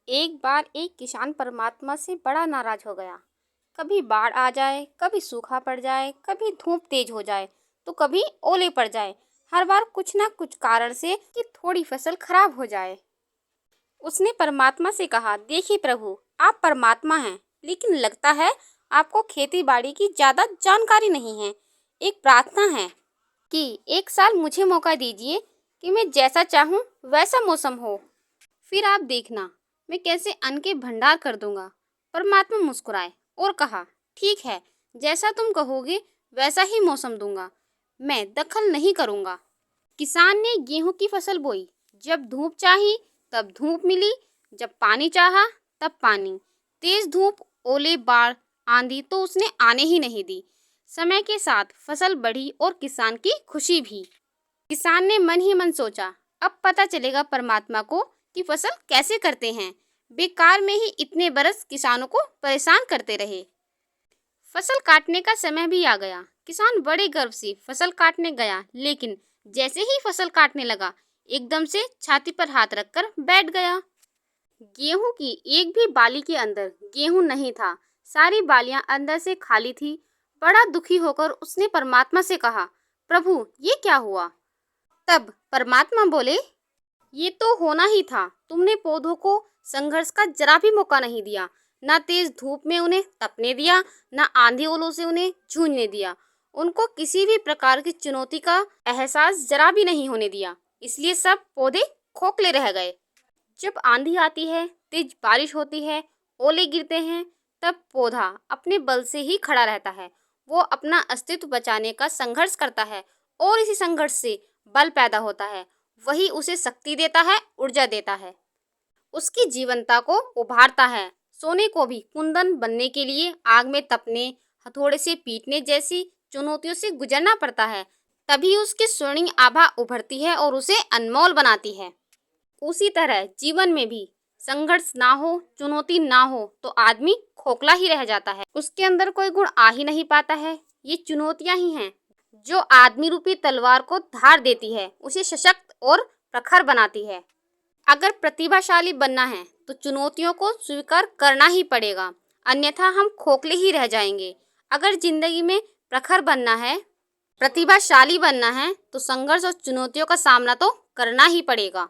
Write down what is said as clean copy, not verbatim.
एक बार एक किसान परमात्मा से बड़ा नाराज हो गया। कभी बाढ़ आ जाए, कभी सूखा पड़ जाए, कभी धूप तेज हो जाए, तो कभी ओले पड़ जाए। हर बार कुछ ना कुछ कारण से कि थोड़ी फसल खराब हो जाए। उसने परमात्मा से कहा, देखिए प्रभु, आप परमात्मा हैं, लेकिन लगता है आपको खेती बाड़ी की ज्यादा जानकारी नहीं है। एक प्रार्थना है कि एक साल मुझे मौका दीजिए कि मैं जैसा चाहूँ वैसा मौसम हो। फिर आप देखना मैं कैसे अन्न के भंडार कर दूंगा। परमात्मा मुस्कुराए और कहा, ठीक है, जैसा तुम कहोगे वैसा ही मौसम दूंगा, मैं दखल नहीं करूंगा। किसान ने गेहूं की फसल बोई। जब धूप चाही तब धूप मिली, जब पानी चाहा तब पानी। तेज धूप, ओले, बाढ़, आंधी तो उसने आने ही नहीं दी। समय के साथ फसल बढ़ी और किसान की खुशी भी। किसान ने मन ही मन सोचा, अब पता चलेगा परमात्मा को कि फसल कैसे करते हैं। बेकार में ही इतने बरस किसानों को परेशान करते रहे। फसल काटने का समय भी आ गया। किसान बड़े गर्व से फसल काटने गया, लेकिन जैसे ही फसल काटने लगा, एकदम से छाती पर हाथ रखकर बैठ गया। गेहूं की एक भी बाली के अंदर गेहूं नहीं था। सारी बालियां अंदर से खाली थी। बड़ा दुखी होकर उसने परमात्मा से कहा, प्रभु, ये क्या हुआ? तब परमात्मा बोले, ये तो होना ही था। तुमने पौधों को संघर्ष का जरा भी मौका नहीं दिया। ना तेज धूप में उन्हें तपने दिया, ना आंधी ओलों से उन्हें जूझने दिया। उनको किसी भी प्रकार की चुनौती का एहसास जरा भी नहीं होने दिया। इसलिए सब पौधे खोखले रह गए। जब आंधी आती है, तेज बारिश होती है, ओले गिरते हैं, तब पौधा अपने बल से ही खड़ा रहता है। वो अपना अस्तित्व बचाने का संघर्ष करता है और इसी संघर्ष से बल पैदा होता है। वही उसे शक्ति देता है, ऊर्जा देता है, उसकी जीवंतता को उभारता है। सोने को भी कुंदन बनने के लिए आग में तपने, हथौड़े से पीटने जैसी चुनौतियों से गुजरना पड़ता है। तभी उसकी स्वर्णिम आभा उभरती है और उसे अनमोल बनाती है। उसी तरह जीवन में भी संघर्ष ना हो, चुनौती ना हो, तो आदमी खोखला ही रह जाता है। उसके अंदर कोई गुण आ ही नहीं पाता है। ये चुनौतियां ही हैं जो आदमी रूपी तलवार को धार देती है, उसे सशक्त और प्रखर बनाती है। अगर प्रतिभाशाली बनना है तो चुनौतियों को स्वीकार करना ही पड़ेगा, अन्यथा हम खोखले ही रह जाएंगे। अगर जिंदगी में प्रखर बनना है, प्रतिभाशाली बनना है, तो संघर्ष और चुनौतियों का सामना तो करना ही पड़ेगा।